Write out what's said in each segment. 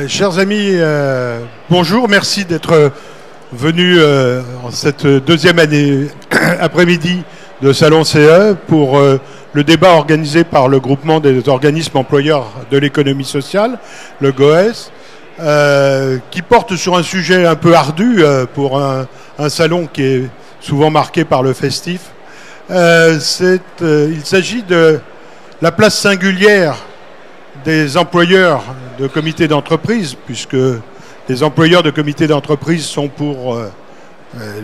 Chers amis, bonjour, merci d'être venus en cette deuxième année après-midi de Salon CE pour le débat organisé par le groupement des organismes employeurs de l'économie sociale, le GOES, qui porte sur un sujet un peu ardu pour un salon qui est souvent marqué par le festif. Il s'agit de la place singulière des employeurs de comités d'entreprise, puisque les employeurs de comités d'entreprise sont pour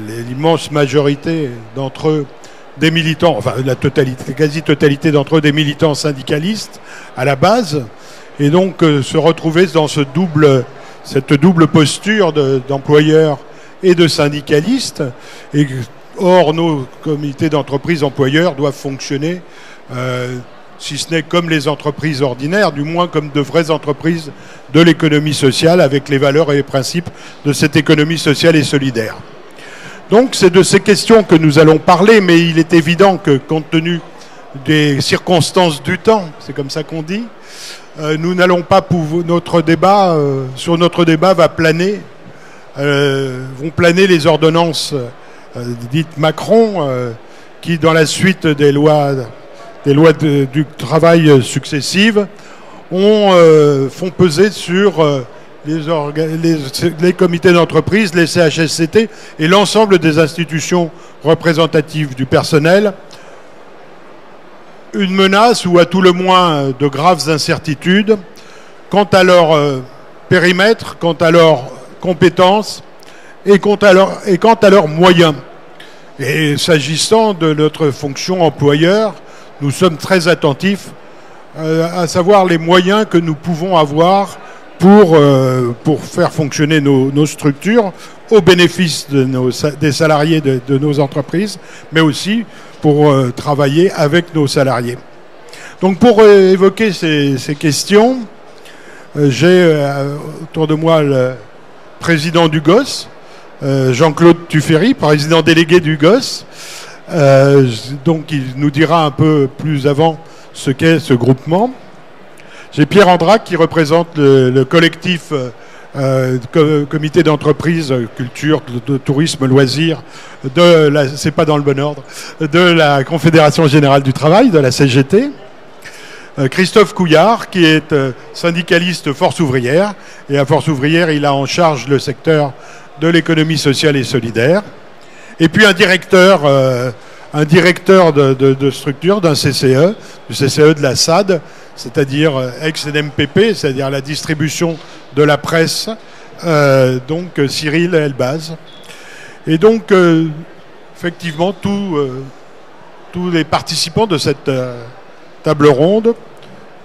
l'immense majorité d'entre eux des militants, enfin la quasi-totalité d'entre eux des militants syndicalistes à la base, et donc se retrouver dans cette double posture d'employeurs et de syndicalistes. Et or, nos comités d'entreprise employeurs doivent fonctionner si ce n'est comme les entreprises ordinaires, du moins comme de vraies entreprises de l'économie sociale, avec les valeurs et les principes de cette économie sociale et solidaire. Donc c'est de ces questions que nous allons parler, mais il est évident que, compte tenu des circonstances du temps, c'est comme ça qu'on dit, nous n'allons pas pouvoir... sur notre débat vont planer les ordonnances dites Macron, qui, dans la suite des lois du travail successives, font peser sur les comités d'entreprise, les CHSCT et l'ensemble des institutions représentatives du personnel une menace ou à tout le moins de graves incertitudes quant à leur périmètre, quant à leurs compétences et quant à leurs moyens. Et s'agissant de notre fonction employeur, nous sommes très attentifs à savoir les moyens que nous pouvons avoir pour faire fonctionner nos structures au bénéfice des salariés de nos entreprises, mais aussi pour travailler avec nos salariés. Donc pour évoquer ces questions, j'ai autour de moi le président du GOS, Jean-Claude Tuffery, président délégué du GOS. Donc il nous dira un peu plus avant ce qu'est ce groupement. J'ai Pierre Andrac qui représente le collectif comité d'entreprise, culture, de tourisme, loisirs, c'est pas dans le bon ordre, de la Confédération Générale du Travail, de la CGT. Christophe Couillard qui est syndicaliste Force Ouvrière, et à Force Ouvrière il a en charge le secteur de l'économie sociale et solidaire. Et puis un directeur de structure d'un CCE, du CCE de la SAD, c'est-à-dire ex-NMPP, c'est-à-dire la distribution de la presse, donc Cyril Elbaz. Et donc, effectivement, tous les participants de cette table ronde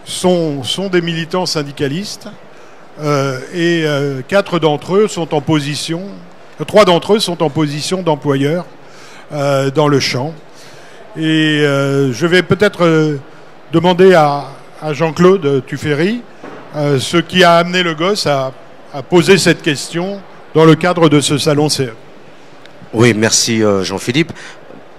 sont des militants syndicalistes, et trois d'entre eux sont en position d'employeurs dans le champ. Et je vais peut-être demander à Jean-Claude Tuffery ce qui a amené le GOS à poser cette question dans le cadre de ce salon CE. Oui, merci Jean-Philippe.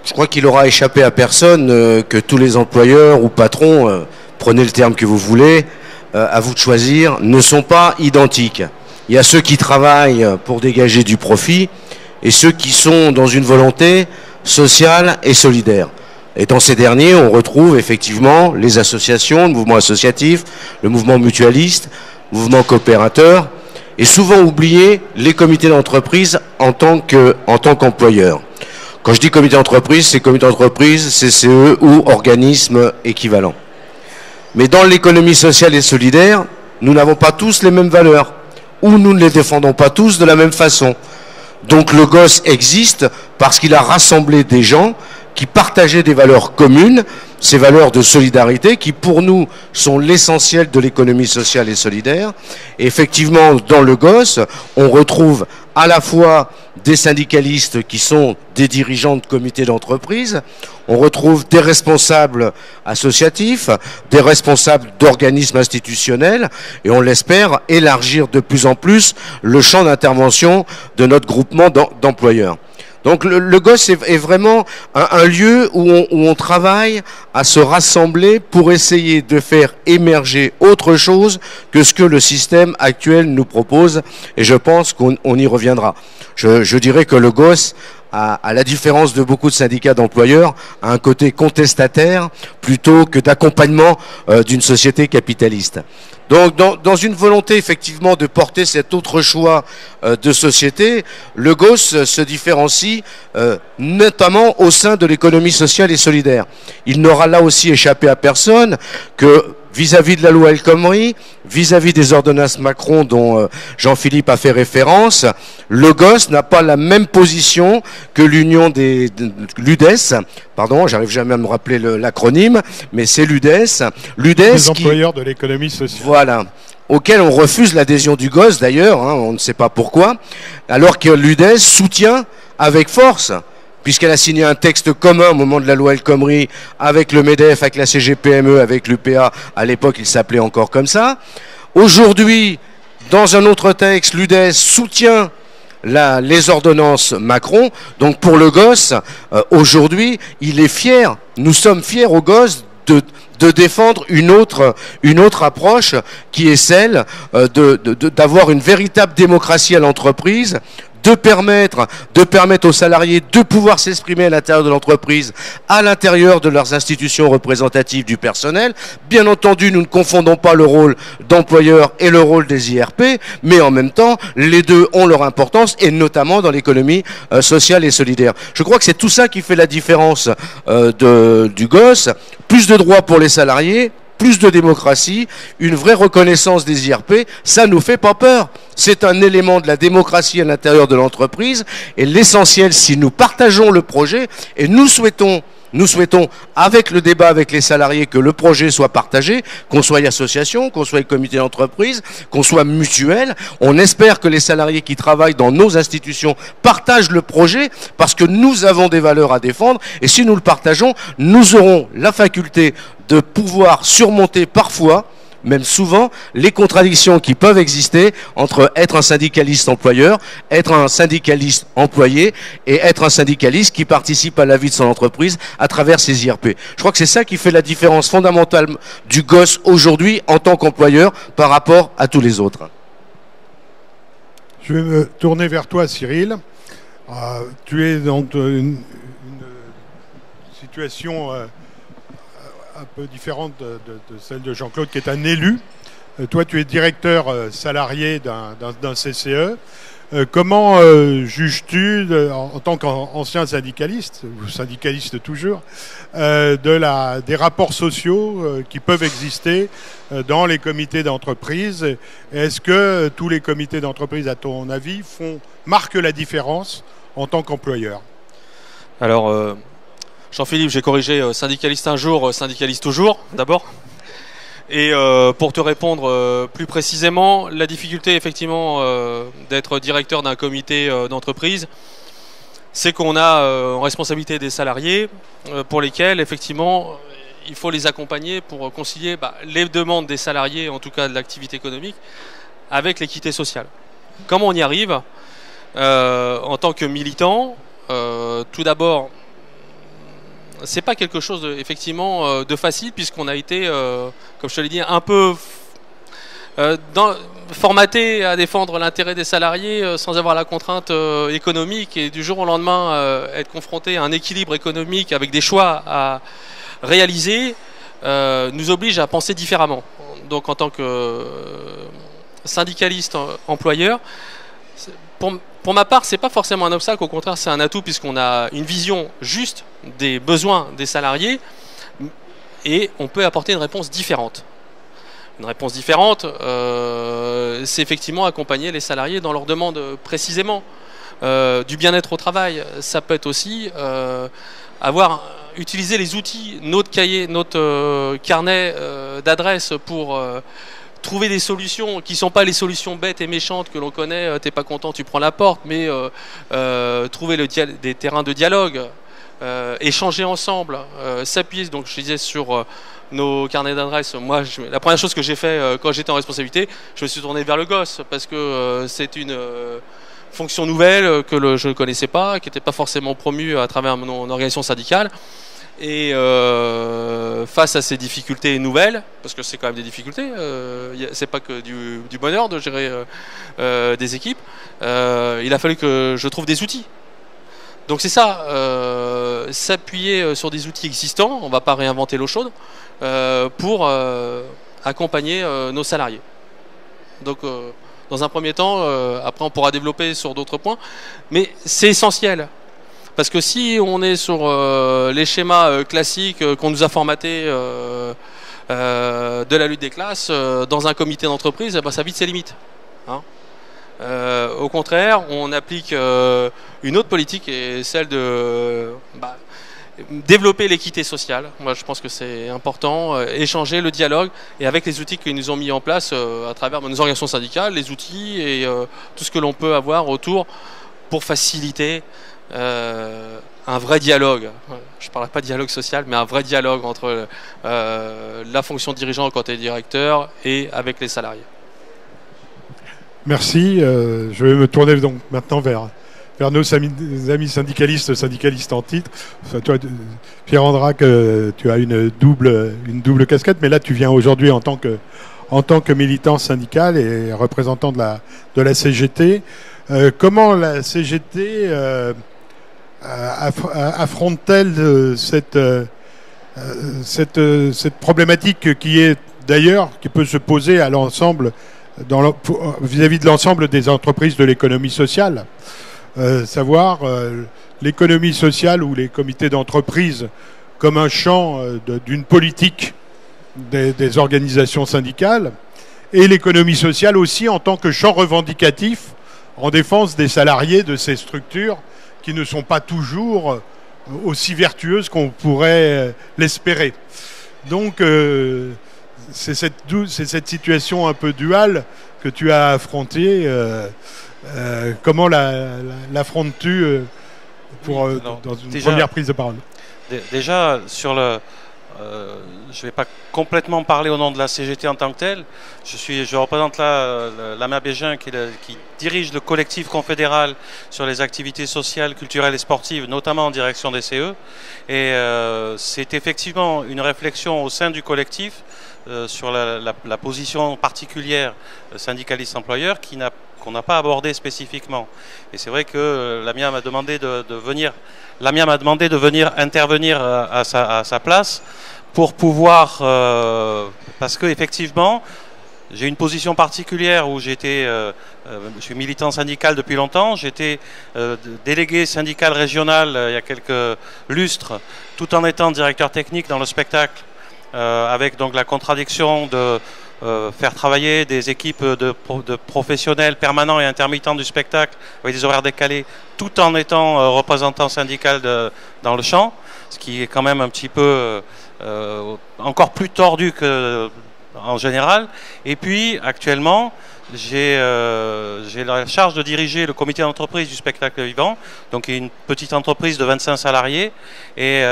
Je crois qu'il aura échappé à personne que tous les employeurs ou patrons, prenez le terme que vous voulez, à vous de choisir, ne sont pas identiques. Il y a ceux qui travaillent pour dégager du profit et ceux qui sont dans une volonté sociale et solidaire. Et dans ces derniers, on retrouve effectivement les associations, le mouvement associatif, le mouvement mutualiste, le mouvement coopérateur, et souvent oublié les comités d'entreprise en tant qu'employeurs. Quand je dis comité d'entreprise, c'est comité d'entreprise, CCE ou organisme équivalent. Mais dans l'économie sociale et solidaire, nous n'avons pas tous les mêmes valeurs, ou nous ne les défendons pas tous de la même façon. Donc le GOS existe parce qu'il a rassemblé des gens qui partageaient des valeurs communes, ces valeurs de solidarité qui pour nous sont l'essentiel de l'économie sociale et solidaire. Et effectivement, dans le GOS, on retrouve à la fois des syndicalistes qui sont des dirigeants de comités d'entreprise, on retrouve des responsables associatifs, des responsables d'organismes institutionnels, et on l'espère élargir de plus en plus le champ d'intervention de notre groupement d'employeurs. Donc le GOS est vraiment un lieu où on travaille à se rassembler pour essayer de faire émerger autre chose que ce que le système actuel nous propose, et je pense qu'on y reviendra. Je dirais que le GOS, à la différence de beaucoup de syndicats d'employeurs, a un côté contestataire plutôt que d'accompagnement d'une société capitaliste. Donc, dans une volonté effectivement de porter cet autre choix de société, le GOS se différencie notamment au sein de l'économie sociale et solidaire. Il n'aura là aussi échappé à personne que vis-à-vis de la loi El Khomri, vis-à-vis des ordonnances Macron dont Jean-Philippe a fait référence, le GOS n'a pas la même position que l'union des l'UDES, pardon, j'arrive jamais à me rappeler l'acronyme, mais c'est l'UDES. Les employeurs de l'économie sociale. Voilà. Auquel on refuse l'adhésion du GOS d'ailleurs, hein, on ne sait pas pourquoi, alors que l'UDES soutient avec force, puisqu'elle a signé un texte commun au moment de la loi El Khomri avec le MEDEF, avec la CGPME, avec l'UPA, à l'époque il s'appelait encore comme ça. Aujourd'hui, dans un autre texte, l'UDES soutient les ordonnances Macron. Donc pour le GOS, aujourd'hui, il est fier, nous sommes fiers au GOS de défendre une autre approche qui est celle d'avoir une véritable démocratie à l'entreprise, de permettre aux salariés de pouvoir s'exprimer à l'intérieur de l'entreprise, à l'intérieur de leurs institutions représentatives du personnel. Bien entendu, nous ne confondons pas le rôle d'employeur et le rôle des IRP, mais en même temps, les deux ont leur importance, et notamment dans l'économie sociale et solidaire. Je crois que c'est tout ça qui fait la différence du GOS. Plus de droits pour les salariés, plus de démocratie, une vraie reconnaissance des IRP, ça nous fait pas peur. C'est un élément de la démocratie à l'intérieur de l'entreprise, et l'essentiel, si nous partageons le projet, et nous souhaitons, avec le débat avec les salariés, que le projet soit partagé, qu'on soit association, qu'on soit comité d'entreprise, qu'on soit mutuelle. On espère que les salariés qui travaillent dans nos institutions partagent le projet, parce que nous avons des valeurs à défendre, et si nous le partageons, nous aurons la faculté de pouvoir surmonter parfois, même souvent, les contradictions qui peuvent exister entre être un syndicaliste employeur, être un syndicaliste employé et être un syndicaliste qui participe à la vie de son entreprise à travers ses IRP. Je crois que c'est ça qui fait la différence fondamentale du GOS aujourd'hui en tant qu'employeur par rapport à tous les autres. Je vais me tourner vers toi, Cyril. Tu es dans une situation un peu différente de celle de Jean-Claude, qui est un élu. Toi, tu es directeur salarié d'un CCE. Comment juges-tu, en tant qu'ancien syndicaliste, ou syndicaliste toujours, des rapports sociaux qui peuvent exister dans les comités d'entreprise? Est-ce que tous les comités d'entreprise, à ton avis, marquent la différence en tant qu'employeur? Alors, Jean-Philippe, j'ai corrigé syndicaliste un jour, syndicaliste toujours, d'abord. Et pour te répondre plus précisément, la difficulté effectivement d'être directeur d'un comité d'entreprise, c'est qu'on a en responsabilité des salariés pour lesquels effectivement il faut les accompagner pour concilier les demandes des salariés, en tout cas de l'activité économique, avec l'équité sociale. Comment on y arrive en tant que militant? Tout d'abord, c'est pas quelque chose effectivement de facile, puisqu'on a été, comme je te l'ai dit, un peu formaté à défendre l'intérêt des salariés sans avoir la contrainte économique, et du jour au lendemain être confronté à un équilibre économique avec des choix à réaliser nous oblige à penser différemment. Donc en tant que syndicaliste employeur, pour ma part, c'est pas forcément un obstacle, au contraire c'est un atout, puisqu'on a une vision juste des besoins des salariés et on peut apporter une réponse différente. Une réponse différente, c'est effectivement accompagner les salariés dans leurs demandes précisément. Du bien-être au travail, ça peut être aussi utiliser les outils, notre cahier, notre carnet d'adresses pour trouver des solutions qui ne sont pas les solutions bêtes et méchantes que l'on connaît, t'es pas content, tu prends la porte, mais trouver des terrains de dialogue, échanger ensemble, s'appuyer, donc je disais, sur nos carnets d'adresses. Moi, la première chose que j'ai fait quand j'étais en responsabilité, je me suis tourné vers le GOS, parce que c'est une fonction nouvelle que je ne connaissais pas, qui n'était pas forcément promue à travers mon organisation syndicale. Et face à ces difficultés nouvelles, parce que c'est quand même des difficultés, c'est pas que du bonheur de gérer des équipes, il a fallu que je trouve des outils. Donc c'est ça, s'appuyer sur des outils existants, on ne va pas réinventer l'eau chaude, pour accompagner nos salariés. Donc dans un premier temps, après on pourra développer sur d'autres points, mais c'est essentiel. Parce que si on est sur les schémas classiques qu'on nous a formatés de la lutte des classes, dans un comité d'entreprise, eh ben, ça vite ses limites. Hein. Au contraire, on applique une autre politique, et celle de développer l'équité sociale. Moi, je pense que c'est important, échanger le dialogue, et avec les outils qu'ils nous ont mis en place à travers nos organisations syndicales, les outils et tout ce que l'on peut avoir autour pour faciliter un vrai dialogue. Je ne parle pas de dialogue social, mais un vrai dialogue entre la fonction dirigeante quand elle est directeur et avec les salariés. Merci. Je vais me tourner donc maintenant vers nos amis syndicalistes en titre. Enfin, toi, Pierre Andrac, tu as une double casquette, mais là tu viens aujourd'hui en tant que militant syndical et représentant de la CGT. Comment la CGT affronte-t-elle cette problématique qui peut se poser à l'ensemble vis-à-vis de l'ensemble des entreprises de l'économie sociale, savoir l'économie sociale ou les comités d'entreprise comme un champ d'une politique des organisations syndicales, et l'économie sociale aussi en tant que champ revendicatif en défense des salariés de ces structures qui ne sont pas toujours aussi vertueuses qu'on pourrait l'espérer. Donc c'est cette situation un peu duale que tu as affrontée. Comment l'affrontes-tu dans une première prise de parole? Déjà, sur le... je ne vais pas complètement parler au nom de la CGT en tant que telle. Je représente là Lamia Bégin qui dirige le collectif confédéral sur les activités sociales, culturelles et sportives, notamment en direction des CE. Et c'est effectivement une réflexion au sein du collectif sur la position particulière syndicaliste employeur qu'on n'a pas abordé spécifiquement. Et c'est vrai que Lamia m'a demandé de venir intervenir à sa place pour pouvoir, parce que effectivement, j'ai une position particulière où je suis militant syndical depuis longtemps. J'étais délégué syndical régional il y a quelques lustres, tout en étant directeur technique dans le spectacle, avec donc la contradiction de faire travailler des équipes de professionnels permanents et intermittents du spectacle avec des horaires décalés, tout en étant représentant syndical dans le champ, ce qui est quand même un petit peu encore plus tordu qu'en général. Et puis actuellement, j'ai la charge de diriger le comité d'entreprise du spectacle vivant, donc une petite entreprise de 25 salariés, et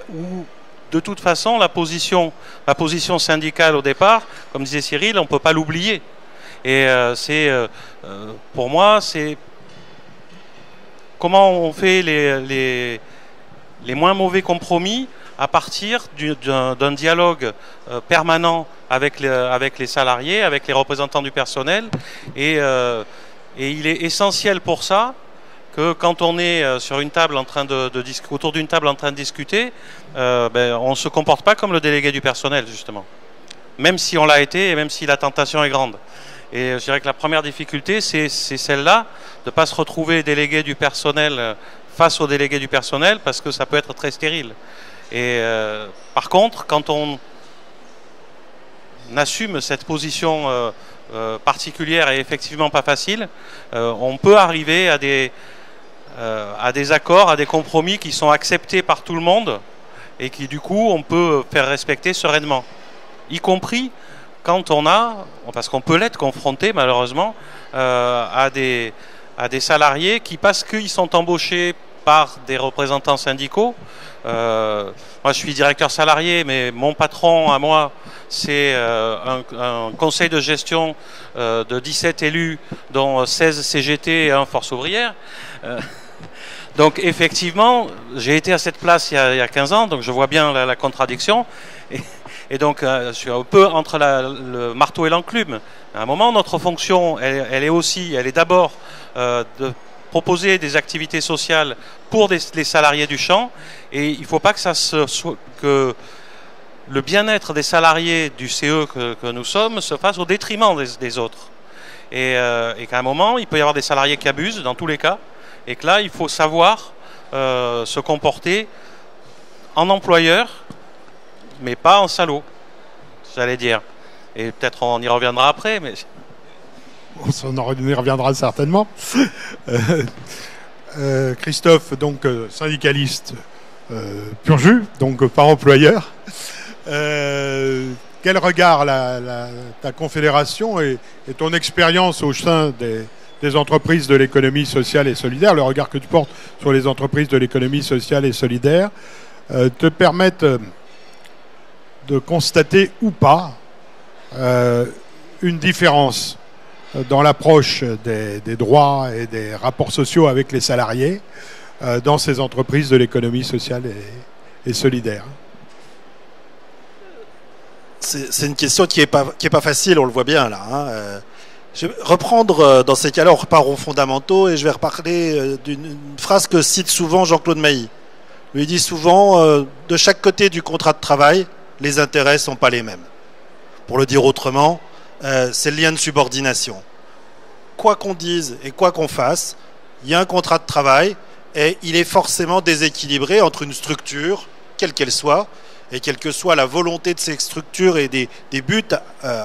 où de toute façon la position syndicale au départ, comme disait Cyril, on ne peut pas l'oublier. Et pour moi, c'est comment on fait les moins mauvais compromis à partir d'un dialogue permanent avec les salariés, avec les représentants du personnel. Et il est essentiel pour ça que quand on est sur une table autour d'une table en train de discuter, on ne se comporte pas comme le délégué du personnel, justement. Même si on l'a été et même si la tentation est grande. Et je dirais que la première difficulté, c'est celle-là, de ne pas se retrouver délégué du personnel face au délégué du personnel, parce que ça peut être très stérile. Et par contre, quand on assume cette position particulière et effectivement pas facile, on peut arriver à des accords, à des compromis qui sont acceptés par tout le monde et qui du coup on peut faire respecter sereinement, y compris quand parce qu'on peut l'être confronté malheureusement à des salariés qui, parce qu'ils sont embauchés par des représentants syndicaux. Moi, je suis directeur salarié, mais mon patron à moi, c'est un conseil de gestion de 17 élus, dont 16 CGT et 1 Force ouvrière. Donc effectivement, j'ai été à cette place il y a 15 ans, donc je vois bien la contradiction. Et donc je suis un peu entre le marteau et l'enclume. À un moment, notre fonction, elle est d'abord de proposer des activités sociales pour les salariés du champ, et il ne faut pas que le bien-être des salariés du CE que nous sommes se fasse au détriment des autres. Et qu'à un moment, il peut y avoir des salariés qui abusent, dans tous les cas, et que là, il faut savoir se comporter en employeur, mais pas en salaud, j'allais dire. Et peut-être on y reviendra après, mais... On y reviendra certainement. Christophe, donc syndicaliste pur jus, donc par employeur. Quel regard ta confédération et ton expérience au sein des entreprises de l'économie sociale et solidaire, le regard que tu portes sur les entreprises de l'économie sociale et solidaire, te permettent de constater ou pas une différence dans l'approche des droits et des rapports sociaux avec les salariés dans ces entreprises de l'économie sociale et solidaire? C'est une question qui est pas facile, on le voit bien là. Hein. Je vais reprendre, dans ces cas-là, on repart aux fondamentaux et je vais reparler d'une phrase que cite souvent Jean-Claude Mailly. Il dit souvent, de chaque côté du contrat de travail, les intérêts ne sont pas les mêmes. Pour le dire autrement, c'est le lien de subordination. Quoi qu'on dise et quoi qu'on fasse, il y a un contrat de travail et il est forcément déséquilibré entre une structure, quelle qu'elle soit, et quelle que soit la volonté de cette structure et des buts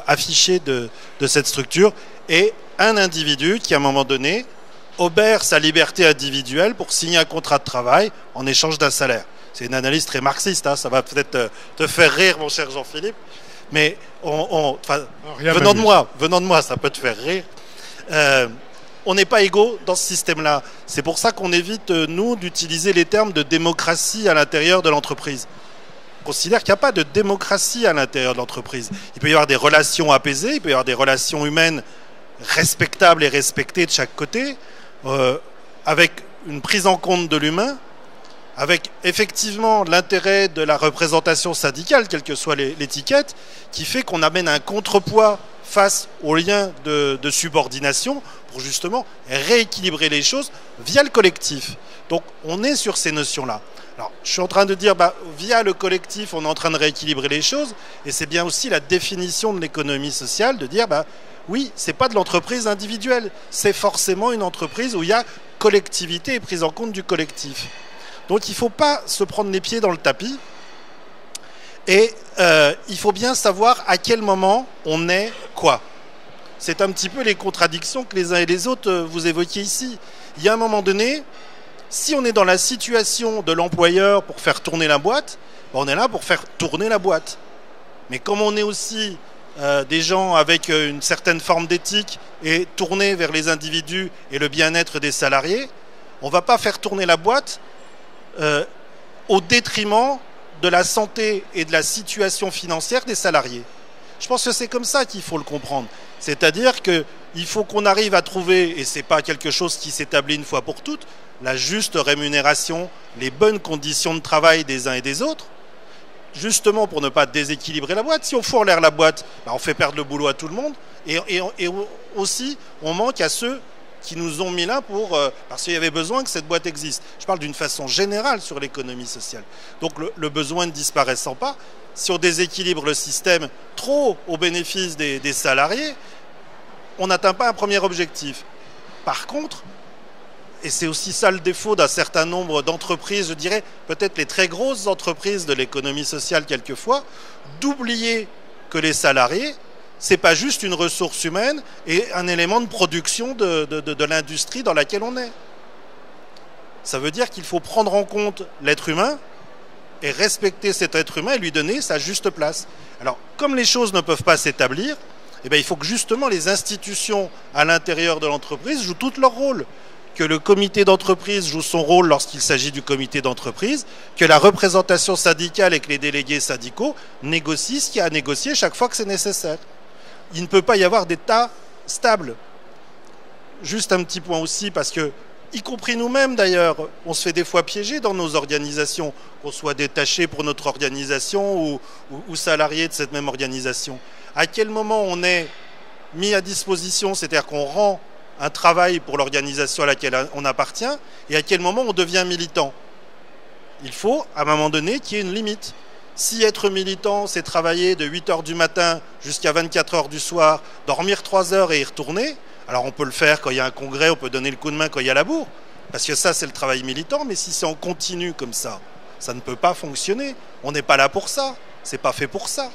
affichés de cette structure, et un individu qui, à un moment donné, obère sa liberté individuelle pour signer un contrat de travail en échange d'un salaire. C'est une analyse très marxiste, hein, ça va peut-être te faire rire, mon cher Jean-Philippe, mais venant de moi, ça peut te faire rire. On n'est pas égaux dans ce système-là. C'est pour ça qu'on évite, nous, d'utiliser les termes de démocratie à l'intérieur de l'entreprise. On considère qu'il n'y a pas de démocratie à l'intérieur de l'entreprise. Il peut y avoir des relations apaisées, il peut y avoir des relations humaines respectables et respectées de chaque côté, avec une prise en compte de l'humain, avec effectivement l'intérêt de la représentation syndicale, quelle que soit l'étiquette, qui fait qu'on amène un contrepoids face aux liens de subordination pour justement rééquilibrer les choses via le collectif. Donc on est sur ces notions-là. Alors je suis en train de dire, via le collectif, on est en train de rééquilibrer les choses, et c'est bien aussi la définition de l'économie sociale, de dire, oui, c'est pas de l'entreprise individuelle, c'est forcément une entreprise où il y a collectivité et prise en compte du collectif. Donc il ne faut pas se prendre les pieds dans le tapis, et il faut bien savoir à quel moment on est quoi. C'est un petit peu les contradictions que les uns et les autres vous évoquiez ici. Il y a un moment donné, si on est dans la situation de l'employeur pour faire tourner la boîte, on est là pour faire tourner la boîte. Mais comme on est aussi des gens avec une certaine forme d'éthique et tournés vers les individus et le bien-être des salariés, on ne va pas faire tourner la boîte au détriment de la santé et de la situation financière des salariés. Je pense que c'est comme ça qu'il faut le comprendre. C'est-à-dire qu'il faut qu'on arrive à trouver, et ce n'est pas quelque chose qui s'établit une fois pour toutes, la juste rémunération, les bonnes conditions de travail des uns et des autres, justement pour ne pas déséquilibrer la boîte. Si on fout en l'air la boîte, on fait perdre le boulot à tout le monde, et aussi on manque à ceux qui nous ont mis là parce qu'il y avait besoin que cette boîte existe. Je parle d'une façon générale sur l'économie sociale. Donc le besoin ne disparaissant pas, si on déséquilibre le système trop au bénéfice des salariés, on n'atteint pas un premier objectif. Par contre, et c'est aussi ça le défaut d'un certain nombre d'entreprises, je dirais peut-être les très grosses entreprises de l'économie sociale quelquefois, d'oublier que les salariés, c'est pas juste une ressource humaine et un élément de production de l'industrie dans laquelle on est. Ça veut dire qu'il faut prendre en compte l'être humain et respecter cet être humain et lui donner sa juste place. Alors, comme les choses ne peuvent pas s'établir, il faut que justement les institutions à l'intérieur de l'entreprise jouent tout leur rôle. que le comité d'entreprise joue son rôle lorsqu'il s'agit du comité d'entreprise, que la représentation syndicale et que les délégués syndicaux négocient ce qu'il y a à négocier chaque fois que c'est nécessaire. Il ne peut pas y avoir d'État stable. Juste un petit point aussi, parce que, y compris nous-mêmes d'ailleurs, on se fait des fois piéger dans nos organisations, qu'on soit détaché pour notre organisation ou salarié de cette même organisation. À quel moment on est mis à disposition, c'est-à-dire qu'on rend un travail pour l'organisation à laquelle on appartient, et à quel moment on devient militant. Il faut, à un moment donné, qu'il y ait une limite. Si être militant, c'est travailler de 8 h du matin jusqu'à 24 h du soir, dormir 3 heures et y retourner, alors on peut le faire quand il y a un congrès, on peut donner le coup de main quand il y a la bourre, parce que ça c'est le travail militant, mais si c'est en continu comme ça ne peut pas fonctionner. On n'est pas là pour ça, c'est pas fait pour ça.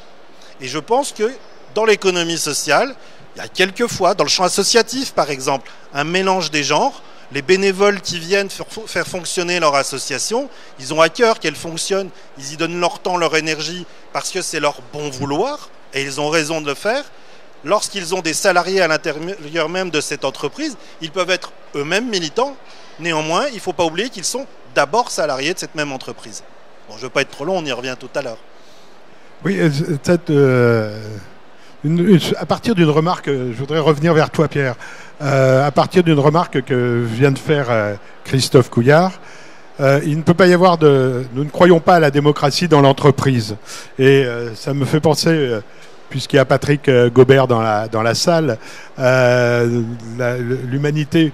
Et je pense que dans l'économie sociale, il y a quelquefois, dans le champ associatif par exemple, un mélange des genres. Les bénévoles qui viennent faire fonctionner leur association, ils ont à cœur qu'elle fonctionne, ils y donnent leur temps, leur énergie, parce que c'est leur bon vouloir, et ils ont raison de le faire. Lorsqu'ils ont des salariés à l'intérieur même de cette entreprise, ils peuvent être eux-mêmes militants. Néanmoins, il ne faut pas oublier qu'ils sont d'abord salariés de cette même entreprise. Bon, je ne veux pas être trop long, on y revient tout à l'heure. Oui, à partir d'une remarque, je voudrais revenir vers toi, Pierre. À partir d'une remarque que vient de faire Christophe Couillard, il ne peut pas y avoir nous ne croyons pas à la démocratie dans l'entreprise. Et ça me fait penser, puisqu'il y a Patrick Gobert dans la salle, l'humanité,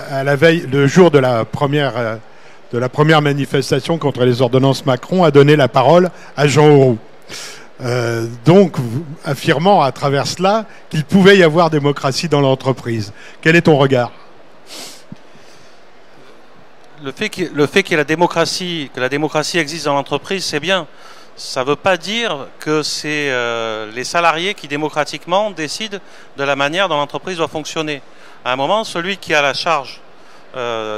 à la veille, le jour de la première manifestation contre les ordonnances Macron, a donné la parole à Jean Auroux. Donc, affirmant à travers cela qu'il pouvait y avoir démocratie dans l'entreprise. Quel est ton regard ? Le fait que la démocratie existe dans l'entreprise, c'est bien. Ça ne veut pas dire que c'est les salariés qui démocratiquement décident de la manière dont l'entreprise doit fonctionner. À un moment, celui qui a la charge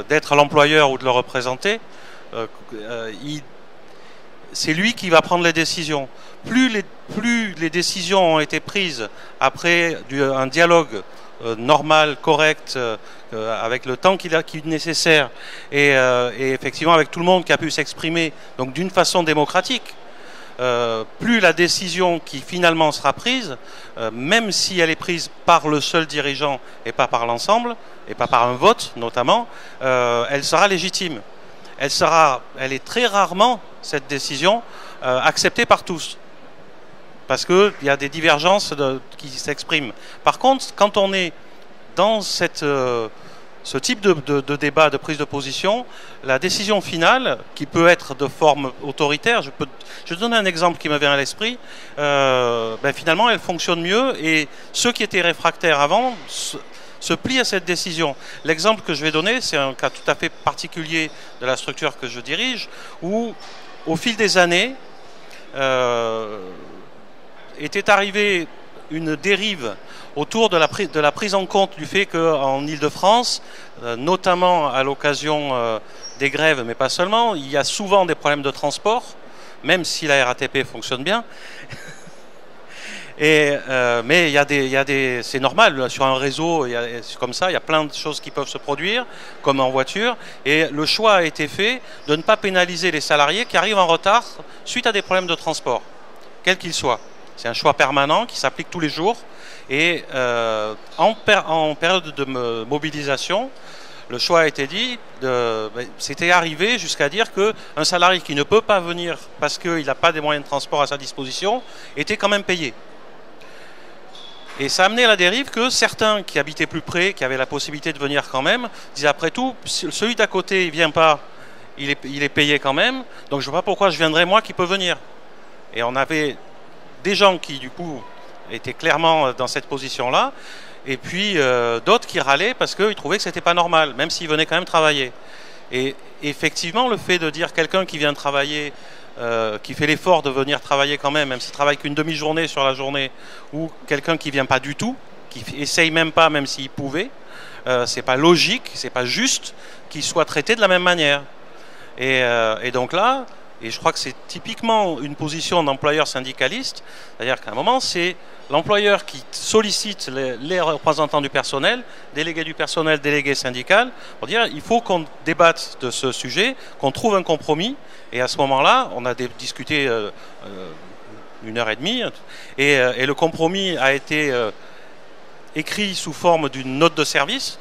d'être l'employeur ou de le représenter, c'est lui qui va prendre les décisions. Plus les décisions ont été prises après un dialogue normal, correct, avec le temps qui est nécessaire, et effectivement avec tout le monde qui a pu s'exprimer, donc d'une façon démocratique, plus la décision qui finalement sera prise, même si elle est prise par le seul dirigeant et pas par l'ensemble, et pas par un vote notamment, elle sera légitime. Elle est très rarement, cette décision, acceptée par tous. Parce qu'il y a des divergences qui s'expriment. Par contre, quand on est dans ce type de débat, de prise de position, la décision finale, qui peut être de forme autoritaire, je vais donner un exemple qui me vient à l'esprit, finalement elle fonctionne mieux, et ceux qui étaient réfractaires avant se plient à cette décision. L'exemple que je vais donner, c'est un cas tout à fait particulier de la structure que je dirige, où au fil des années, était arrivée une dérive autour de la prise en compte du fait qu'en Île-de-France, notamment à l'occasion des grèves, mais pas seulement, il y a souvent des problèmes de transport, même si la RATP fonctionne bien. Mais c'est normal, sur un réseau comme ça, il y a plein de choses qui peuvent se produire, comme en voiture, et le choix a été fait de ne pas pénaliser les salariés qui arrivent en retard suite à des problèmes de transport, quels qu'ils soient. C'est un choix permanent qui s'applique tous les jours, et en période de mobilisation, le choix a été dit, c'était arrivé jusqu'à dire qu'un salarié qui ne peut pas venir parce qu'il n'a pas des moyens de transport à sa disposition était quand même payé. Et ça a amené à la dérive que certains qui habitaient plus près, qui avaient la possibilité de venir quand même, disaient après tout, celui d'à côté il vient pas, il est payé quand même, donc je ne vois pas pourquoi je viendrais moi qui peux venir. Et on avait des gens qui du coup étaient clairement dans cette position-là, et puis d'autres qui râlaient parce qu'ils trouvaient que c'était pas normal, même s'ils venaient quand même travailler. Et effectivement, le fait de dire quelqu'un qui vient travailler, qui fait l'effort de venir travailler quand même s'il travaille qu'une demi-journée sur la journée, ou quelqu'un qui vient pas du tout, qui essaye même pas, même s'il pouvait, c'est pas logique, c'est pas juste qu'il soit traité de la même manière. Et donc là, Et je crois que c'est typiquement une position d'employeur syndicaliste, c'est-à-dire qu'à un moment, c'est l'employeur qui sollicite les représentants du personnel, délégués du personnel, délégués syndicaux, pour dire il faut qu'on débatte de ce sujet, qu'on trouve un compromis. Et à ce moment-là, on a discuté 1h30, et le compromis a été écrit sous forme d'une note de service,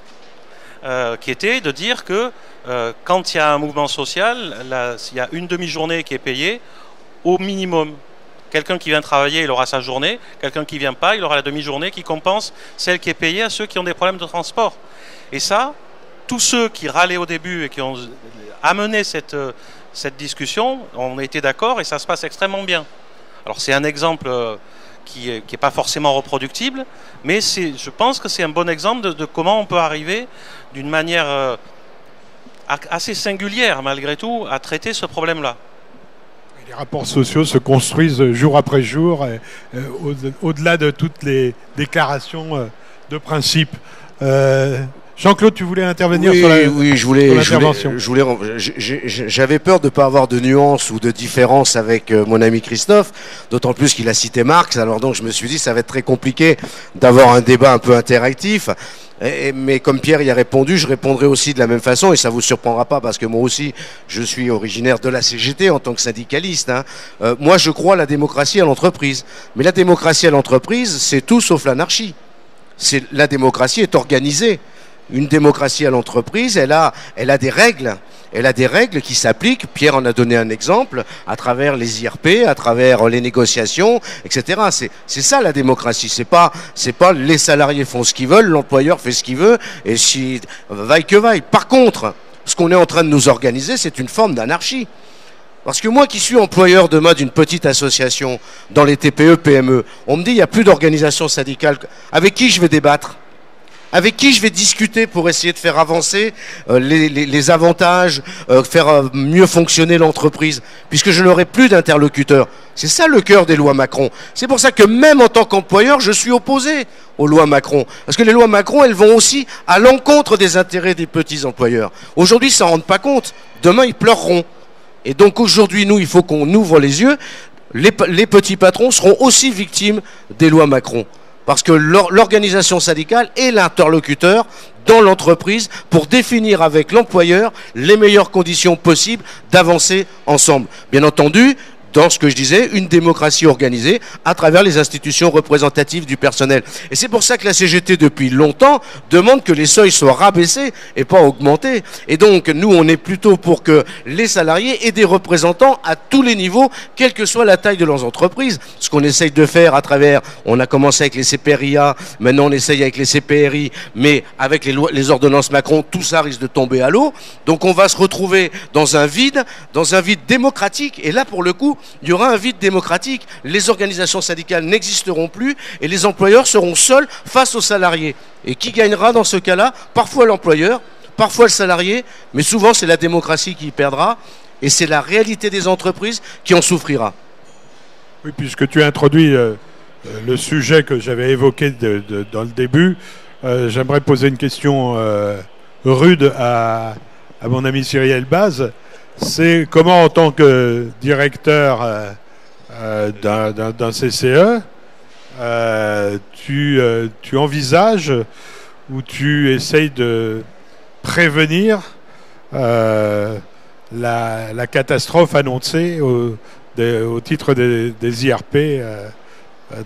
qui était de dire que quand il y a un mouvement social, il y a une demi-journée qui est payée au minimum. Quelqu'un qui vient travailler, il aura sa journée. Quelqu'un qui ne vient pas, il aura la demi-journée qui compense celle qui est payée à ceux qui ont des problèmes de transport. Et ça, tous ceux qui râlaient au début et qui ont amené cette discussion, on a été d'accord et ça se passe extrêmement bien. Alors c'est un exemple qui est pas forcément reproductible, mais je pense que c'est un bon exemple de comment on peut arriver d'une manière assez singulière malgré tout à traiter ce problème-là. Les rapports sociaux se construisent jour après jour, au-delà de toutes les déclarations de principe. Jean-Claude, tu voulais intervenir sur l'intervention. J'avais peur de ne pas avoir de nuances ou de différences avec mon ami Christophe, d'autant plus qu'il a cité Marx, alors donc je me suis dit ça va être très compliqué d'avoir un débat un peu interactif. Mais comme Pierre y a répondu, je répondrai aussi de la même façon, et ça vous surprendra pas parce que moi aussi je suis originaire de la CGT en tant que syndicaliste. Moi je crois à la démocratie à l'entreprise, mais la démocratie à l'entreprise c'est tout sauf l'anarchie. La démocratie est organisée. Une démocratie à l'entreprise, elle a des règles. Elle a des règles qui s'appliquent. Pierre en a donné un exemple à travers les IRP, à travers les négociations, etc. C'est ça la démocratie. C'est pas les salariés font ce qu'ils veulent, l'employeur fait ce qu'il veut, et si vaille que vaille. Par contre, ce qu'on est en train de nous organiser, c'est une forme d'anarchie. Parce que moi qui suis employeur demain d'une petite association dans les TPE, PME, on me dit il n'y a plus d'organisation syndicale. Avec qui je vais débattre ? Avec qui je vais discuter pour essayer de faire avancer les avantages, faire mieux fonctionner l'entreprise, puisque je n'aurai plus d'interlocuteurs. C'est ça le cœur des lois Macron. C'est pour ça que même en tant qu'employeur, je suis opposé aux lois Macron. Parce que les lois Macron, elles vont aussi à l'encontre des intérêts des petits employeurs. Aujourd'hui, ils ne s'en rendent pas compte. Demain, ils pleureront. Et donc aujourd'hui, nous, il faut qu'on ouvre les yeux. Les petits patrons seront aussi victimes des lois Macron. Parce que l'organisation syndicale est l'interlocuteur dans l'entreprise pour définir avec l'employeur les meilleures conditions possibles d'avancer ensemble. Bien entendu, dans ce que je disais, une démocratie organisée à travers les institutions représentatives du personnel. Et c'est pour ça que la CGT, depuis longtemps, demande que les seuils soient rabaissés et pas augmentés. Et donc, nous, on est plutôt pour que les salariés aient des représentants à tous les niveaux, quelle que soit la taille de leurs entreprises. Ce qu'on essaye de faire à travers, on a commencé avec les CPRIA, maintenant on essaye avec les CPRI, mais avec les ordonnances Macron, tout ça risque de tomber à l'eau. Donc on va se retrouver dans un vide démocratique. Et là, pour le coup, il y aura un vide démocratique. Les organisations syndicales n'existeront plus et les employeurs seront seuls face aux salariés. Et qui gagnera dans ce cas-là? Parfois l'employeur, parfois le salarié, mais souvent c'est la démocratie qui perdra et c'est la réalité des entreprises qui en souffrira. Oui, puisque tu as introduit le sujet que j'avais évoqué dans le début, j'aimerais poser une question rude à mon ami Cyril Baz. C'est comment, en tant que directeur d'un CCE, tu envisages ou tu essayes de prévenir la catastrophe annoncée au titre des IRP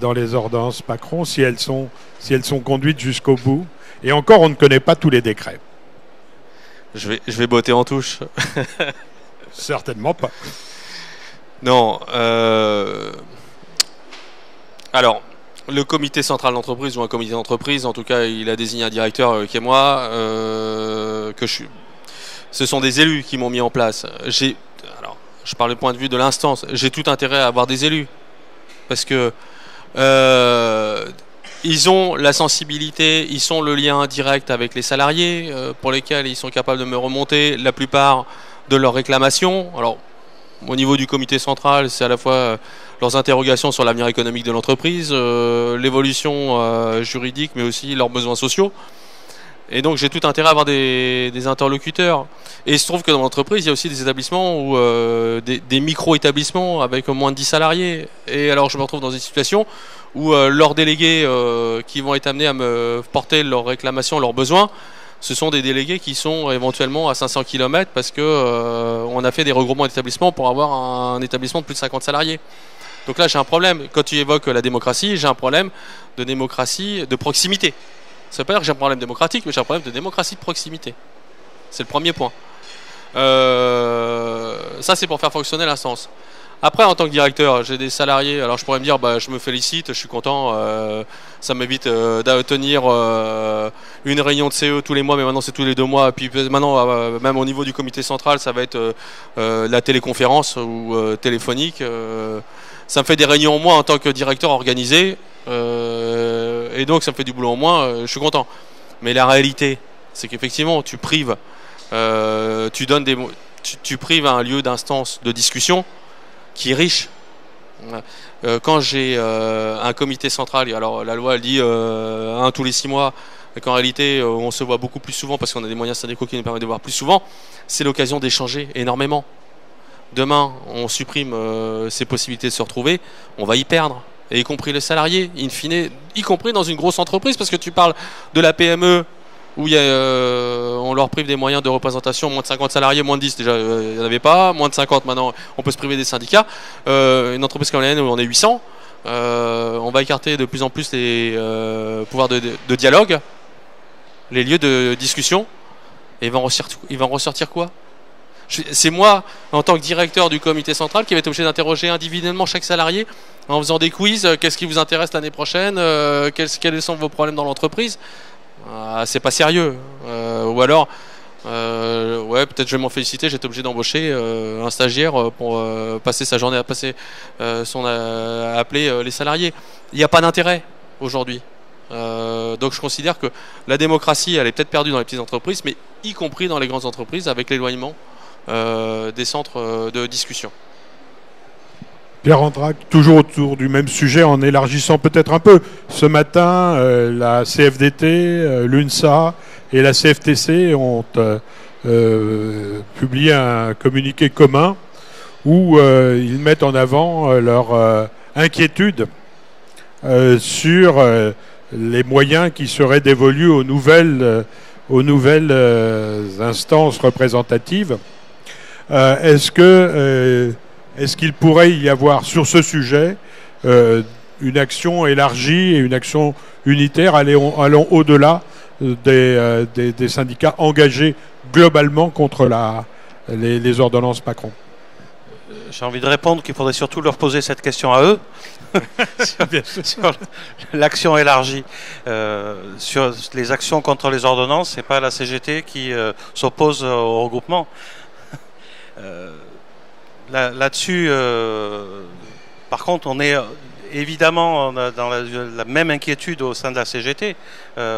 dans les ordonnances Macron, si elles sont conduites jusqu'au bout. Et encore, on ne connaît pas tous les décrets. Je vais botter en touche. Certainement pas. Non. Alors, le comité central d'entreprise ou un comité d'entreprise, en tout cas, il a désigné un directeur qui est moi, ce sont des élus qui m'ont mis en place. Alors, je parle du point de vue de l'instance. J'ai tout intérêt à avoir des élus parce que ils ont la sensibilité, ils sont le lien direct avec les salariés pour lesquels ils sont capables de me remonter la plupart de leurs réclamations. Alors, au niveau du comité central, c'est à la fois leurs interrogations sur l'avenir économique de l'entreprise, l'évolution juridique, mais aussi leurs besoins sociaux. Et donc j'ai tout intérêt à avoir des interlocuteurs. Et il se trouve que dans l'entreprise, il y a aussi des établissements où des micro-établissements avec moins de 10 salariés. Et alors je me retrouve dans une situation où leurs délégués qui vont être amenés à me porter leurs réclamations, leurs besoins, ce sont des délégués qui sont éventuellement à 500 km parce que on a fait des regroupements d'établissements pour avoir un établissement de plus de 50 salariés. Donc là j'ai un problème. Quand tu évoques la démocratie, j'ai un problème de démocratie de proximité. Ça veut pas dire que j'ai un problème démocratique, mais j'ai un problème de démocratie de proximité. C'est le premier point. Ça, c'est pour faire fonctionner l'instance. Après, en tant que directeur, j'ai des salariés. Alors, je pourrais me dire, bah, je me félicite, je suis content. Ça m'évite de tenir une réunion de CE tous les mois, mais maintenant c'est tous les 2 mois. Et puis maintenant, même au niveau du comité central, ça va être la téléconférence ou téléphonique. Ça me fait des réunions en moins en tant que directeur organisé. Et donc ça me fait du boulot en moins, je suis content. Mais la réalité, c'est qu'effectivement tu prives, tu prives un lieu d'instance de discussion qui est riche. Quand j'ai un comité central, alors la loi elle dit un tous les 6 mois, et qu'en réalité on se voit beaucoup plus souvent parce qu'on a des moyens syndicaux qui nous permettent de voir plus souvent, c'est l'occasion d'échanger énormément. Demain on supprime ces possibilités de se retrouver, on va y perdre. Et y compris les salariés, in fine, y compris dans une grosse entreprise, parce que tu parles de la PME, où on leur prive des moyens de représentation, moins de 50 salariés, moins de 10, déjà, il n'y en avait pas, moins de 50, maintenant, on peut se priver des syndicats. Une entreprise comme la mienne, où on est 800, on va écarter de plus en plus les pouvoirs de dialogue, les lieux de discussion, et il va en ressortir quoi ? C'est moi, en tant que directeur du comité central, qui va être obligé d'interroger individuellement chaque salarié en faisant des quiz. Qu'est-ce qui vous intéresse l'année prochaine, quels sont vos problèmes dans l'entreprise? C'est pas sérieux. Ou alors, ouais, peut-être je vais m'en féliciter, j'ai été obligé d'embaucher un stagiaire pour passer sa journée à appeler les salariés. Il n'y a pas d'intérêt aujourd'hui. Donc je considère que la démocratie, elle est peut-être perdue dans les petites entreprises, mais y compris dans les grandes entreprises, avec l'éloignement des centres de discussion. Pierre Andrac, toujours autour du même sujet, en élargissant peut-être un peu. Ce matin, la CFDT, l'UNSA et la CFTC ont publié un communiqué commun où ils mettent en avant leur inquiétude sur les moyens qui seraient dévolus aux nouvelles instances représentatives. Est-ce qu'il pourrait y avoir sur ce sujet une action élargie et une action unitaire allant au-delà des syndicats engagés globalement contre les ordonnances Macron? J'ai envie de répondre qu'il faudrait surtout leur poser cette question à eux sur l'action élargie. Sur les actions contre les ordonnances, c'est pas la CGT qui s'oppose au regroupement. Là-dessus, par contre, on est évidemment dans la même inquiétude au sein de la CGT,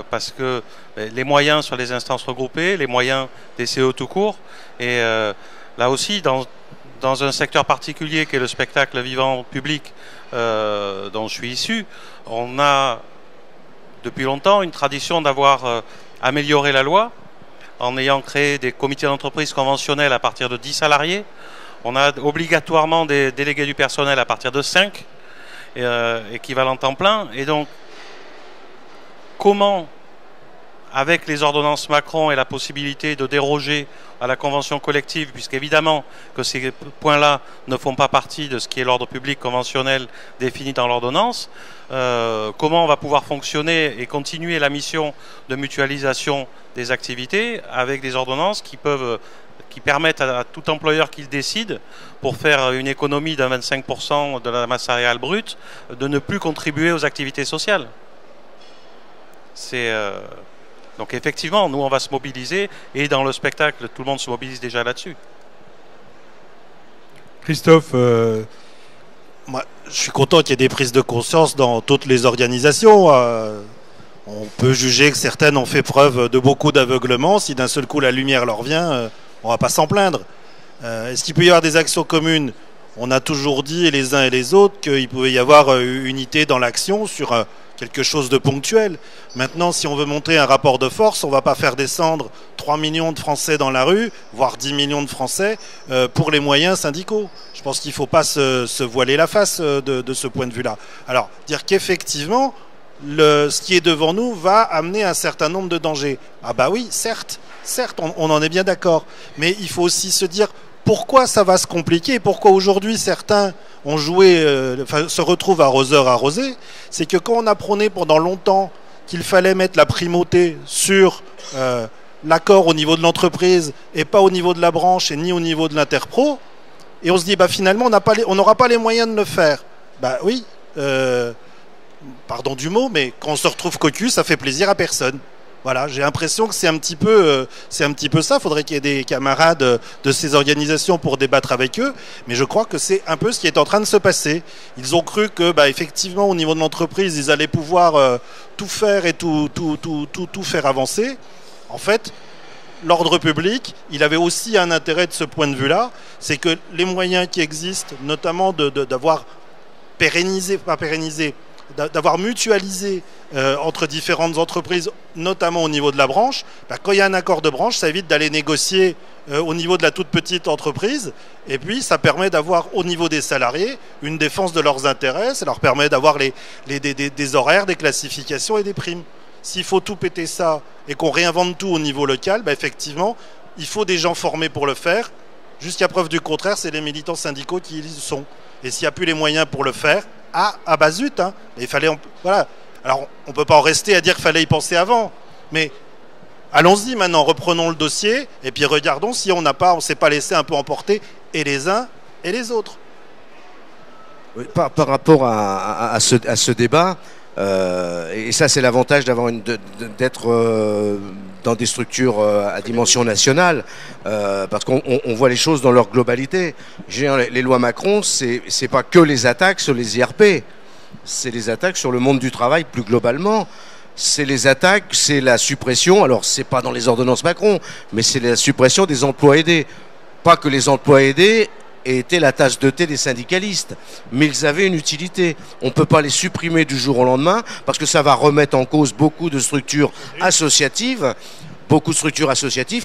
parce que les moyens sur les instances regroupées, les moyens des CE tout court, et là aussi, dans un secteur particulier qui est le spectacle vivant public dont je suis issu, on a depuis longtemps une tradition d'avoir amélioré la loi en ayant créé des comités d'entreprise conventionnels à partir de 10 salariés. On a obligatoirement des délégués du personnel à partir de 5, équivalent temps plein. Et donc, comment, avec les ordonnances Macron et la possibilité de déroger à la convention collective, puisqu'évidemment que ces points-là ne font pas partie de ce qui est l'ordre public conventionnel défini dans l'ordonnance, comment on va pouvoir fonctionner et continuer la mission de mutualisation des activités avec des ordonnances qui permettent à tout employeur qui le décide, pour faire une économie de 25% de la masse salariale brute, de ne plus contribuer aux activités sociales. Donc effectivement, nous on va se mobiliser, et dans le spectacle, tout le monde se mobilise déjà là-dessus. Christophe, moi, je suis content qu'il y ait des prises de conscience dans toutes les organisations. On peut juger que certaines ont fait preuve de beaucoup d'aveuglement. Si d'un seul coup la lumière leur vient, on va pas s'en plaindre. Est-ce qu'il peut y avoir des actions communes? On a toujours dit, les uns et les autres, qu'il pouvait y avoir unité dans l'action sur quelque chose de ponctuel. Maintenant, si on veut monter un rapport de force, on ne va pas faire descendre 3 millions de Français dans la rue, voire 10 millions de Français, pour les moyens syndicaux. Je pense qu'il ne faut pas se voiler la face de ce point de vue-là. Alors, dire qu'effectivement, ce qui est devant nous va amener un certain nombre de dangers. Ah bah oui, certes, on en est bien d'accord. Mais il faut aussi se dire pourquoi ça va se compliquer, pourquoi aujourd'hui certains ont joué, se retrouvent arrosés. C'est que quand on a prôné pendant longtemps qu'il fallait mettre la primauté sur l'accord au niveau de l'entreprise et pas au niveau de la branche et ni au niveau de l'interpro, et on se dit bah finalement on n'aura pas les moyens de le faire. Bah oui. Pardon du mot, mais quand on se retrouve cocu, ça fait plaisir à personne. Voilà, j'ai l'impression que c'est un petit peu ça. Il faudrait qu'il y ait des camarades de ces organisations pour débattre avec eux, mais je crois que c'est un peu ce qui est en train de se passer. Ils ont cru que, effectivement, au niveau de l'entreprise, ils allaient pouvoir tout faire et tout faire avancer. En fait, l'ordre public, il avait aussi un intérêt de ce point de vue-là, c'est que les moyens qui existent, notamment d'avoir d'avoir mutualisé entre différentes entreprises, notamment au niveau de la branche, quand il y a un accord de branche, ça évite d'aller négocier au niveau de la toute petite entreprise, et puis ça permet d'avoir au niveau des salariés une défense de leurs intérêts, ça leur permet d'avoir des horaires, des classifications et des primes. S'il faut tout péter ça et qu'on réinvente tout au niveau local, effectivement, il faut des gens formés pour le faire. Jusqu'à preuve du contraire, c'est les militants syndicaux qui y sont. Et s'il n'y a plus les moyens pour le faire, zut, hein. Il fallait, voilà. Alors, on ne peut pas en rester à dire qu'il fallait y penser avant, mais allons-y maintenant, reprenons le dossier et puis regardons si on ne s'est pas laissé un peu emporter, et les uns et les autres. Oui, par rapport à ce débat, et ça c'est l'avantage d'être dans des structures à dimension nationale, parce qu'on voit les choses dans leur globalité. Les lois Macron, c'est pas que les attaques sur les IRP, c'est les attaques sur le monde du travail plus globalement. C'est les attaques, c'est la suppression, alors c'est pas dans les ordonnances Macron, mais c'est la suppression des emplois aidés. Pas que les emplois aidés étaient la tasse de thé des syndicalistes, mais ils avaient une utilité. On ne peut pas les supprimer du jour au lendemain, parce que ça va remettre en cause beaucoup de structures associatives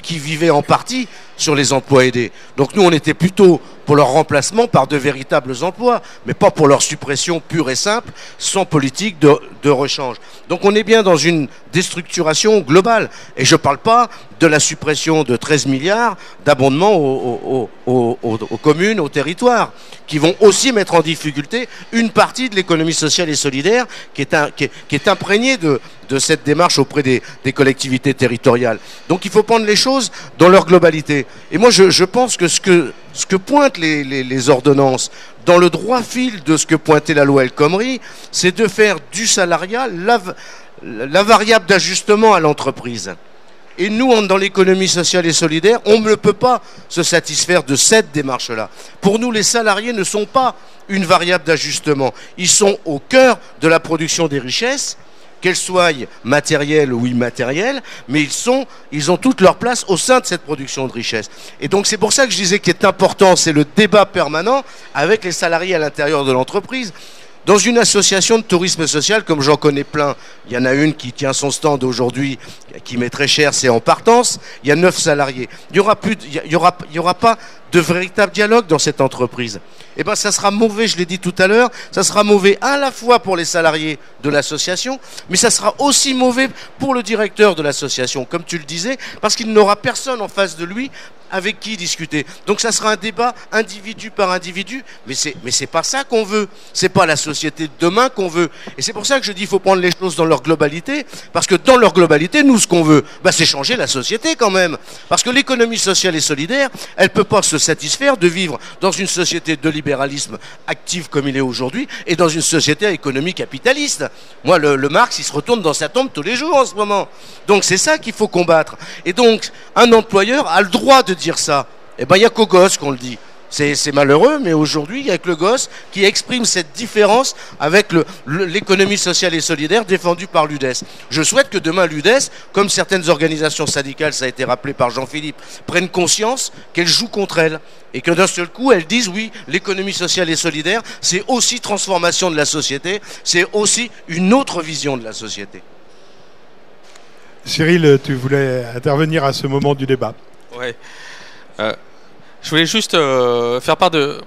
qui vivaient en partie sur les emplois aidés. Donc nous, on était plutôt pour leur remplacement par de véritables emplois, mais pas pour leur suppression pure et simple, sans politique de rechange. Donc on est bien dans une déstructuration globale. Et je ne parle pas de la suppression de 13 milliards d'abondements aux communes, aux territoires, qui vont aussi mettre en difficulté une partie de l'économie sociale et solidaire qui est imprégnée de cette démarche auprès des collectivités territoriales. Donc il faut prendre les choses dans leur globalité. Et moi je pense que ce que pointent les ordonnances, dans le droit fil de ce que pointait la loi El Khomri, c'est de faire du salariat la variable d'ajustement à l'entreprise. Et nous, dans l'économie sociale et solidaire, on ne peut pas se satisfaire de cette démarche-là. Pour nous, les salariés ne sont pas une variable d'ajustement. Ils sont au cœur de la production des richesses, qu'elles soient matérielles ou immatérielles, mais ils ont toute leur place au sein de cette production de richesses. Et donc c'est pour ça que je disais qu'il est important, c'est le débat permanent avec les salariés à l'intérieur de l'entreprise. Dans une association de tourisme social, comme j'en connais plein, il y en a une qui tient son stand aujourd'hui, qui met très cher, c'est En Partance, il y a 9 salariés. Il y aura pas de véritable dialogue dans cette entreprise. Eh bien, ça sera mauvais, je l'ai dit tout à l'heure, ça sera mauvais à la fois pour les salariés de l'association, mais ça sera aussi mauvais pour le directeur de l'association, comme tu le disais, parce qu'il n'aura personne en face de lui avec qui discuter. Donc ça sera un débat individu par individu, mais c'est pas ça qu'on veut. C'est pas la société de demain qu'on veut. Et c'est pour ça que je dis qu'il faut prendre les choses dans leur globalité, parce que dans leur globalité, nous, ce qu'on veut, c'est changer la société quand même. Parce que l'économie sociale et solidaire, elle peut pas se satisfaire de vivre dans une société de libéralisme actif comme il est aujourd'hui, et dans une société à économie capitaliste. Moi, le Marx, il se retourne dans sa tombe tous les jours en ce moment. Donc c'est ça qu'il faut combattre. Et donc, un employeur a le droit de dire ça. Eh ben, il n'y a qu'aux gosses qu'on le dit. C'est malheureux, mais aujourd'hui, il y a que le gosse qui exprime cette différence avec l'économie sociale et solidaire défendue par l'UDES. Je souhaite que demain, l'UDES, comme certaines organisations syndicales, ça a été rappelé par Jean-Philippe, prennent conscience qu'elles jouent contre elles. Et que d'un seul coup, elles disent, oui, l'économie sociale et solidaire, c'est aussi transformation de la société, c'est aussi une autre vision de la société. Cyril, tu voulais intervenir à ce moment du débat. Ouais. Je voulais juste faire part de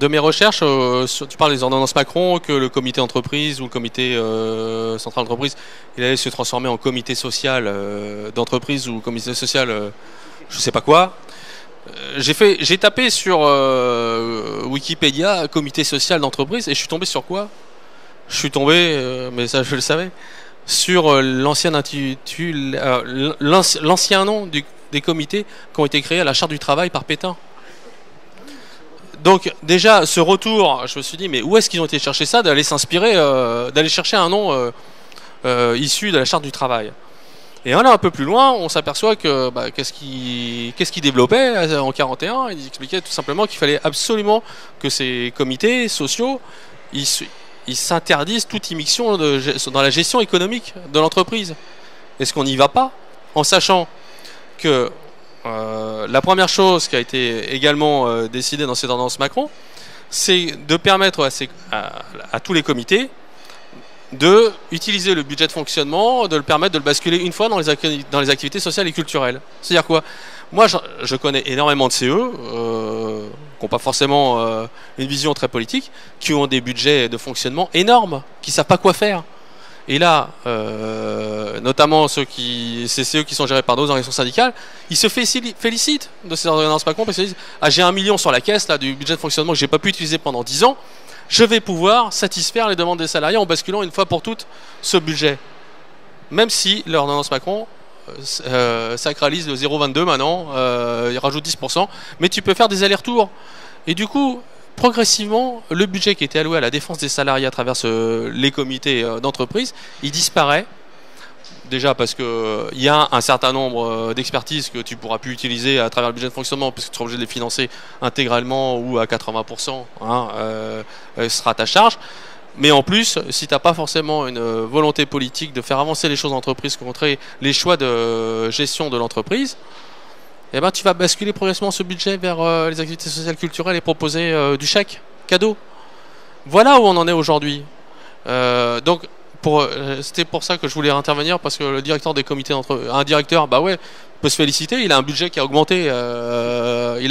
mes recherches. Tu parles des ordonnances Macron, que le comité entreprise ou le comité central d'entreprise, il allait se transformer en comité social d'entreprise ou comité social, je sais pas quoi. J'ai tapé sur Wikipédia comité social d'entreprise et je suis tombé sur quoi? Je suis tombé, mais ça je le savais, sur l'ancien nom des comités qui ont été créés à la Charte du travail par Pétain. Donc déjà, ce retour, je me suis dit, mais où est-ce qu'ils ont été chercher ça, d'aller s'inspirer, d'aller chercher un nom issu de la Charte du travail. Et on est un peu plus loin, on s'aperçoit que qu'est-ce qu'ils développaient en 41. Ils expliquaient tout simplement qu'il fallait absolument que ces comités sociaux, ils s'interdisent toute immixtion dans la gestion économique de l'entreprise. Est-ce qu'on n'y va pas, en sachant que la première chose qui a été également décidée dans cette ordonnance Macron, c'est de permettre à tous les comités de utiliser le budget de fonctionnement, de le permettre de le basculer une fois dans les activités sociales et culturelles. C'est-à-dire quoi? Moi, je connais énormément de CE qui n'ont pas forcément une vision très politique, qui ont des budgets de fonctionnement énormes, qui ne savent pas quoi faire. Et là, notamment ces CE qui sont gérés par d'autres organisations syndicales, ils se félicitent de ces ordonnances Macron parce qu'ils disent « Ah, j'ai 1 million sur la caisse là, du budget de fonctionnement que je n'ai pas pu utiliser pendant 10 ans, je vais pouvoir satisfaire les demandes des salariés en basculant une fois pour toutes ce budget. » Même si l'ordonnance Macron sacralise le 0,22 maintenant, il rajoute 10%, mais tu peux faire des allers-retours. Et du coup, progressivement, le budget qui était alloué à la défense des salariés à travers les comités d'entreprise, il disparaît. Déjà parce qu'il y a un certain nombre d'expertises que tu ne pourras plus utiliser à travers le budget de fonctionnement, puisque tu seras obligé de les financer intégralement ou à 80%, sera ta charge. Mais en plus, si tu n'as pas forcément une volonté politique de faire avancer les choses en entreprise, contrer les choix de gestion de l'entreprise, eh ben, tu vas basculer progressivement ce budget vers les activités sociales culturelles et proposer du chèque, cadeau. Voilà où on en est aujourd'hui. Donc, c'était pour ça que je voulais intervenir, parce que le directeur des comités un directeur, peut se féliciter, il a un budget qui a augmenté, il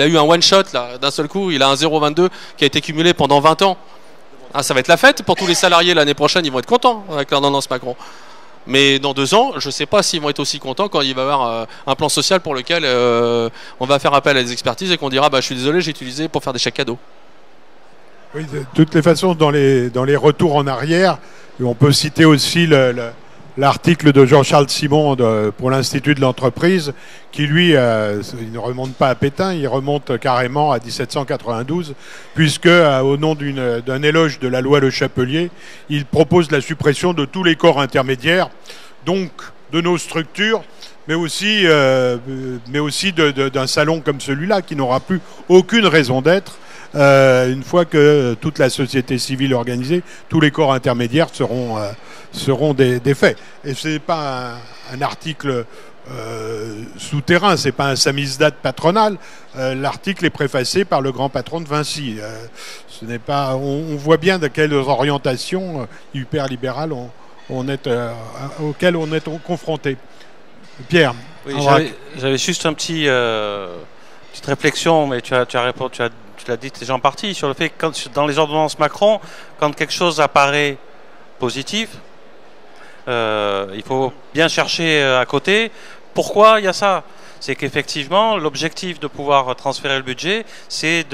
a eu un one-shot là, d'un seul coup, il a un 0,22 qui a été cumulé pendant 20 ans. Ah, ça va être la fête pour tous les salariés l'année prochaine, ils vont être contents avec l'ordonnance Macron. Mais dans 2 ans, je ne sais pas s'ils vont être aussi contents quand il va y avoir un plan social pour lequel on va faire appel à des expertises et qu'on dira je suis désolé, j'ai utilisé pour faire des chèques cadeaux. Oui, de toutes les façons, dans les retours en arrière, on peut citer aussi l'article de Jean-Charles Simon pour l'Institut de l'entreprise, qui lui, il ne remonte pas à Pétain, il remonte carrément à 1792, puisque au nom d'un éloge de la loi Le Chapelier, il propose la suppression de tous les corps intermédiaires, donc de nos structures, mais aussi d'un salon comme celui-là, qui n'aura plus aucune raison d'être. Une fois que toute la société civile organisée, tous les corps intermédiaires seront des faits. Et ce n'est pas un article souterrain, c'est pas un samizdat patronal. L'article est préfacé par le grand patron de Vinci. Ce n'est pas. On voit bien de quelles orientations hyper-libérales auxquelles on est confronté. Pierre. Oui, j'avais juste une petite réflexion, mais tu l'as dit déjà en partie, sur le fait que dans les ordonnances Macron, quand quelque chose apparaît positif, il faut bien chercher à côté pourquoi il y a ça. C'est qu'effectivement, l'objectif de pouvoir transférer le budget, c'est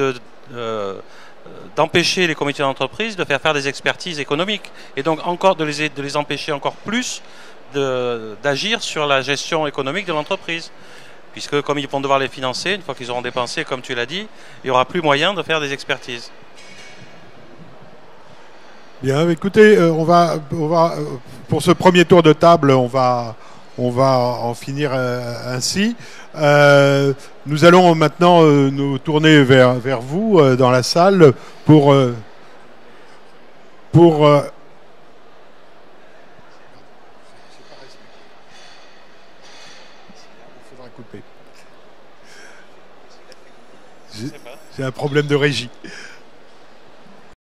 d'empêcher les comités d'entreprise de faire des expertises économiques, et donc encore de les empêcher encore plus d'agir sur la gestion économique de l'entreprise. Puisque comme ils vont devoir les financer, une fois qu'ils auront dépensé, comme tu l'as dit, il n'y aura plus moyen de faire des expertises. Bien, écoutez, on va pour ce premier tour de table, on on va en finir ainsi. Nous allons maintenant nous tourner vers vous dans la salle pour j'ai un problème de régie.